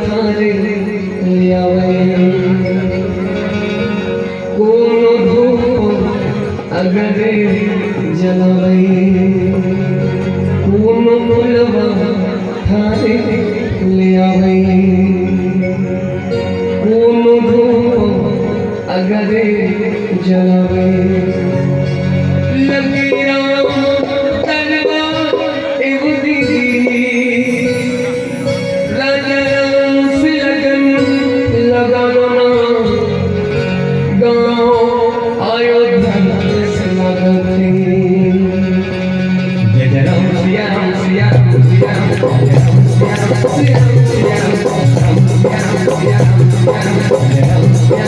थारे लियावे कोनो धूप अगर जलावे कोनो फुलवा थारे लियावे कोनो धूप अगर जलावे लगिया तरवा एवदी राजा से लगन लगाना गाँव अयोध्या से लगते जय राम सिया राम सिया राम सिया राम सिया राम सिया